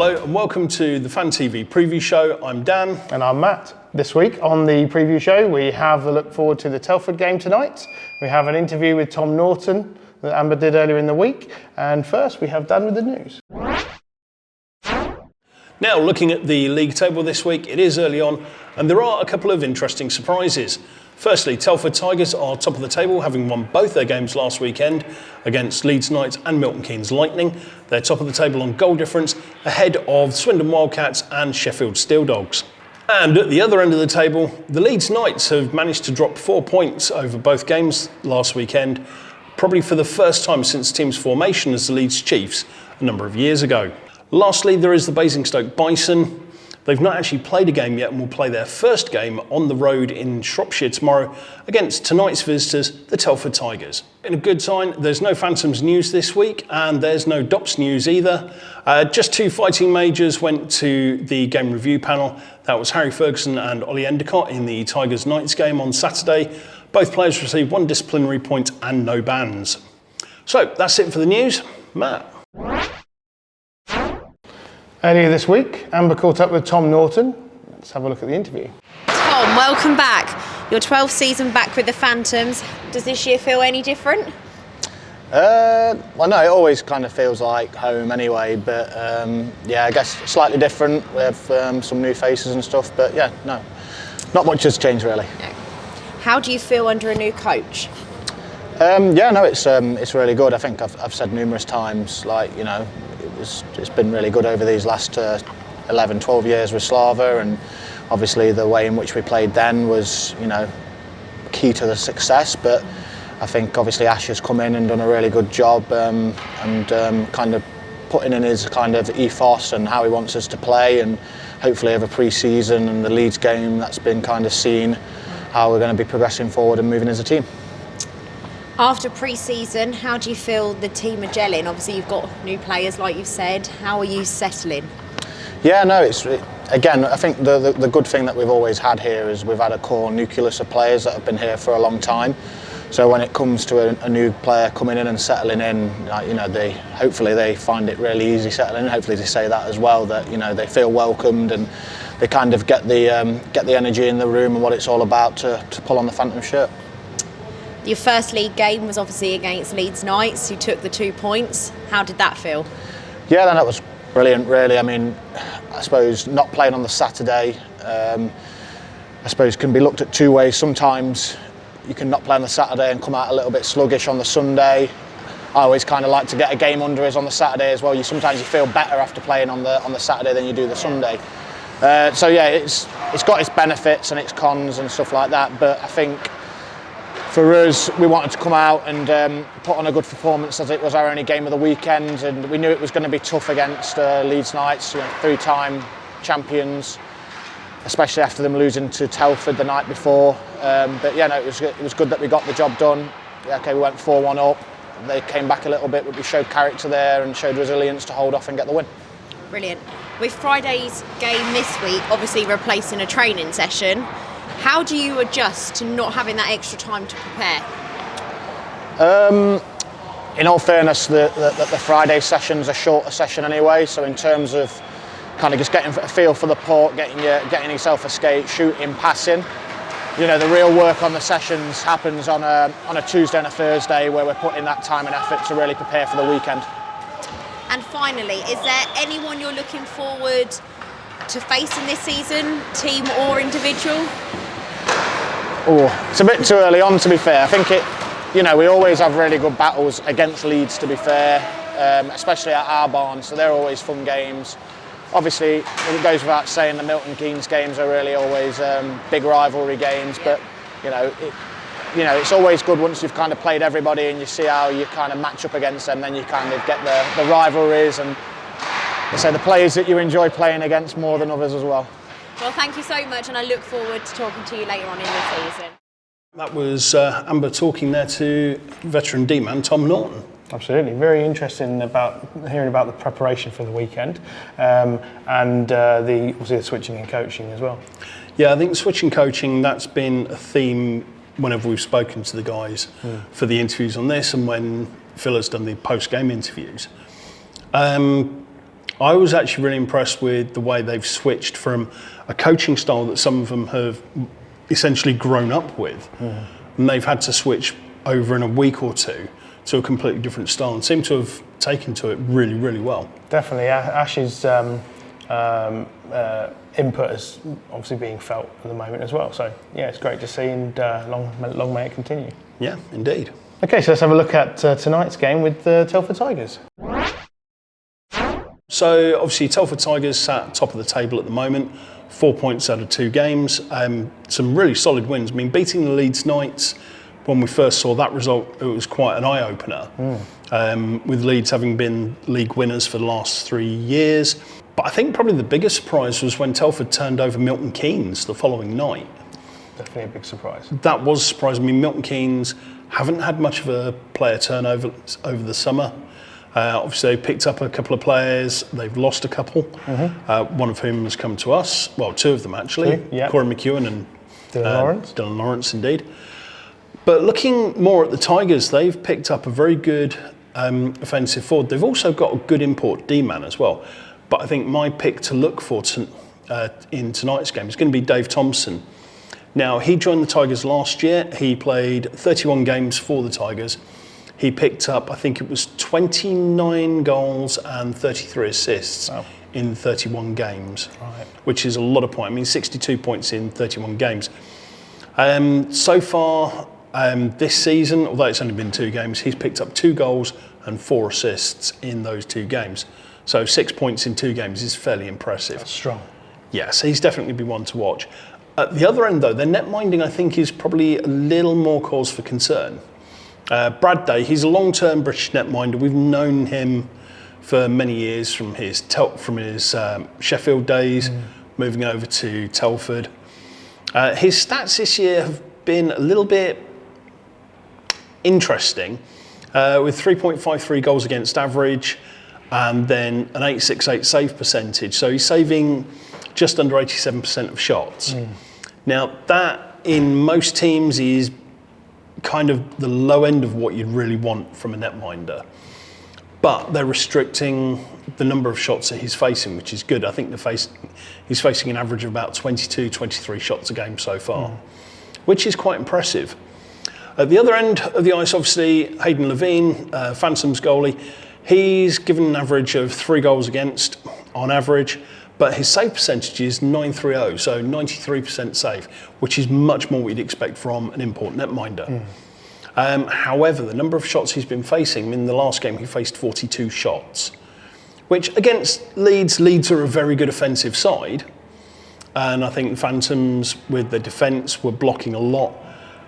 Hello and welcome to the Fan TV preview show. I'm Dan. And I'm Matt. This week on the preview show, we have a look forward to the Telford game tonight. We have an interview with Tom Norton that Amber did earlier in the week. And first, we have Dan with the news. Now, looking at the league table this week, it is early on and there are a couple of interesting surprises. Firstly, Telford Tigers are top of the table, having won both their games last weekend against Leeds Knights and Milton Keynes Lightning. They're top of the table on goal difference, ahead of Swindon Wildcats and Sheffield Steel Dogs. And at the other end of the table, the Leeds Knights have managed to drop 4 points over both games last weekend, probably for the first time since the team's formation as the Leeds Chiefs a number of years ago. Lastly, there is the Basingstoke Bison. They've not actually played a game yet and will play their first game on the road in Shropshire tomorrow against tonight's visitors, the Telford Tigers. In a good sign, there's no Phantoms news this week and there's no DOPS news either. Just two fighting majors went to the game review panel. That was Harry Ferguson and Ollie Endicott in the Tigers Knights game on Saturday. Both players received one disciplinary point and no bans. So that's it for the news. Matt. Earlier this week, Amber caught up with Tom Norton. Let's have a look at the interview. Tom, welcome back. Your 12th season back with the Phantoms. Does this year feel any different? Well, no, it always kind of feels like home anyway, but yeah, I guess slightly different. We have some new faces and stuff, but yeah, no, not much has changed really. No. How do you feel under a new coach? Yeah, no, it's really good. I think I've said numerous times, like, you know, it's been really good over these last 11, 12 years with Slava, and obviously the way in which we played then was, you know, key to the success. But I think obviously Ash has come in and done a really good job, and kind of putting in his kind of ethos and how he wants us to play, and hopefully over pre-season and the Leeds game, that's been kind of seen how we're going to be progressing forward and moving as a team. After pre-season, how do you feel the team are gelling? Obviously you've got new players like you've said. How are you settling? Yeah, no, again, I think the good thing that we've always had here is we've had a core nucleus of players that have been here for a long time. So when it comes to a new player coming in and settling in, you know, hopefully they find it really easy settling in. Hopefully they say that as well, that, you know, they feel welcomed and they kind of get the energy in the room and what it's all about to pull on the Phantom shirt. Your first league game was obviously against Leeds Knights, who took the 2 points. How did that feel? Yeah, then that was brilliant, really. I mean, I suppose not playing on the Saturday, I suppose can be looked at two ways. Sometimes you can not play on the Saturday and come out a little bit sluggish on the Sunday. I always kind of like to get a game under us on the Saturday as well. Sometimes you feel better after playing on the Saturday than you do the Sunday. So yeah, it's got its benefits and its cons and stuff like that. But I think for us, we wanted to come out and put on a good performance as it was our only game of the weekend, and we knew it was going to be tough against Leeds Knights, you know, three-time champions, especially after them losing to Telford the night before. But yeah, no, it was good that we got the job done. Yeah, okay, we went 4-1 up. They came back a little bit, but we showed character there and showed resilience to hold off and get the win. Brilliant. With Friday's game this week, obviously replacing a training session, how do you adjust to not having that extra time to prepare? In all fairness, the Friday session's a shorter session anyway, so in terms of kind of just getting a feel for the port, getting yourself a skate, shooting, passing, you know, the real work on the sessions happens on a Tuesday and a Thursday, where we're putting that time and effort to really prepare for the weekend. And finally, is there anyone you're looking forward to facing this season, team or individual? Oh, it's a bit too early on, to be fair. I think you know, we always have really good battles against Leeds, to be fair, especially at our barn, so they're always fun games. Obviously, it goes without saying the Milton Keynes games are really always big rivalry games, but you know, it's always good once you've kind of played everybody and you see how you kind of match up against them, then you kind of get the rivalries and the players that you enjoy playing against more than others as well. Well, thank you so much, and I look forward to talking to you later on in the season. That was Amber talking there to veteran D-man Tom Norton. Absolutely, very interesting about hearing about the preparation for the weekend, and obviously the switching in coaching as well. Yeah, I think switching coaching, that's been a theme whenever we've spoken to the guys for the interviews on this, and when Phil has done the post-game interviews. I was actually really impressed with the way they've switched from a coaching style that some of them have essentially grown up with, and they've had to switch over in a week or two to a completely different style and seem to have taken to it really, really well. Definitely, Ash's input is obviously being felt at the moment as well. So yeah, it's great to see, and long may it continue. Yeah, indeed. Okay, so let's have a look at tonight's game with the Telford Tigers. So obviously Telford Tigers sat top of the table at the moment, 4 points out of 2 games. Some really solid wins. I mean, beating the Leeds Knights, when we first saw that result, it was quite an eye-opener. With Leeds having been league winners for the last 3 years. But I think probably the biggest surprise was when Telford turned over Milton Keynes the following night. Definitely a big surprise. That was surprising. I mean, Milton Keynes haven't had much of a player turnover over the summer. Obviously, they picked up a couple of players. They've lost a couple. One of whom has come to us. Well, 2 of them actually. Corey McEwen and Dylan Lawrence, indeed. But looking more at the Tigers, they've picked up a very good offensive forward. They've also got a good import D-man as well. But I think my pick to look for in tonight's game is going to be Dave Thompson. Now, he joined the Tigers last year. He played 31 games for the Tigers. He picked up, I think it was 29 goals and 33 assists in 31 games, which is a lot of points. I mean, 62 points in 31 games. So far this season, although it's only been 2 games, he's picked up 2 goals and 4 assists in those 2 games. So 6 points in 2 games is fairly impressive. That's strong. Yes, he's definitely be one to watch. At the other end, though, their net minding, I think, is probably a little more cause for concern. Brad Day, he's a long-term British netminder. We've known him for many years from his Sheffield days, moving over to Telford. His stats this year have been a little bit interesting, with 3.53 goals against average and then an 868 save percentage. So he's saving just under 87% of shots. Now, that in most teams is kind of the low end of what you'd really want from a netminder. But they're restricting the number of shots that he's facing, which is good. I think he's facing an average of about 22, 23 shots a game so far, which is quite impressive. At the other end of the ice, obviously, Hayden Levine, Phantom's goalie, he's given an average of 3 goals against on average, but his save percentage is 930, so 93% save, which is much more what you'd expect from an import netminder. However, the number of shots he's been facing, in the last game he faced 42 shots, which against Leeds are a very good offensive side, and I think the Phantoms with their defence were blocking a lot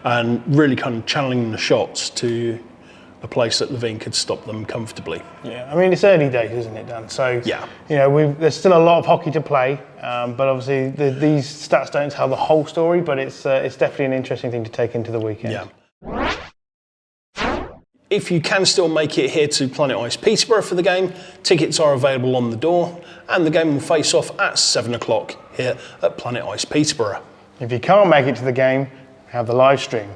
and really kind of channeling the shots to a place that Levine could stop them comfortably. Yeah, I mean, it's early days, isn't it, Dan? So, yeah, you know, there's still a lot of hockey to play, but obviously these stats don't tell the whole story, but it's definitely an interesting thing to take into the weekend. Yeah. If you can still make it here to Planet Ice Peterborough for the game, tickets are available on the door, and the game will face off at 7 o'clock here at Planet Ice Peterborough. If you can't make it to the game, have the live stream.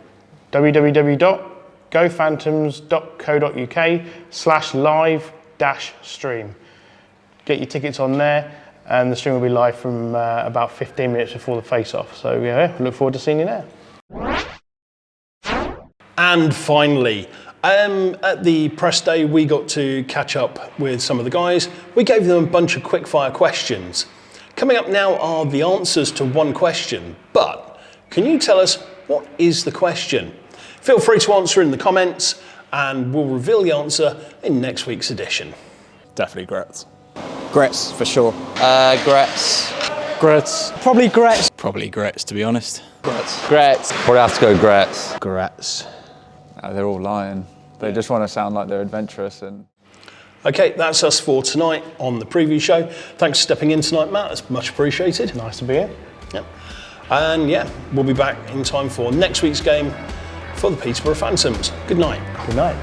www.gophantoms.co.uk/live-stream. Get your tickets on there, and the stream will be live from about 15 minutes before the face-off. So yeah, look forward to seeing you there. And finally, at the press day, we got to catch up with some of the guys. We gave them a bunch of quickfire questions. Coming up now are the answers to one question, but can you tell us what is the question? Feel free to answer in the comments, and we'll reveal the answer in next week's edition. Definitely Gretz. Gretz, for sure. Gretz. Gretz. Probably Gretz. Probably Gretz, to be honest. Gretz. Gretz. Probably have to go Gretz. Gretz. They're all lying. They just want to sound like they're adventurous. And Okay, that's us for tonight on the preview show. Thanks for stepping in tonight, Matt. It's much appreciated. Nice to be here. Yep. And yeah, we'll be back in time for next week's game for the Peterborough Phantoms. Good night. Good night.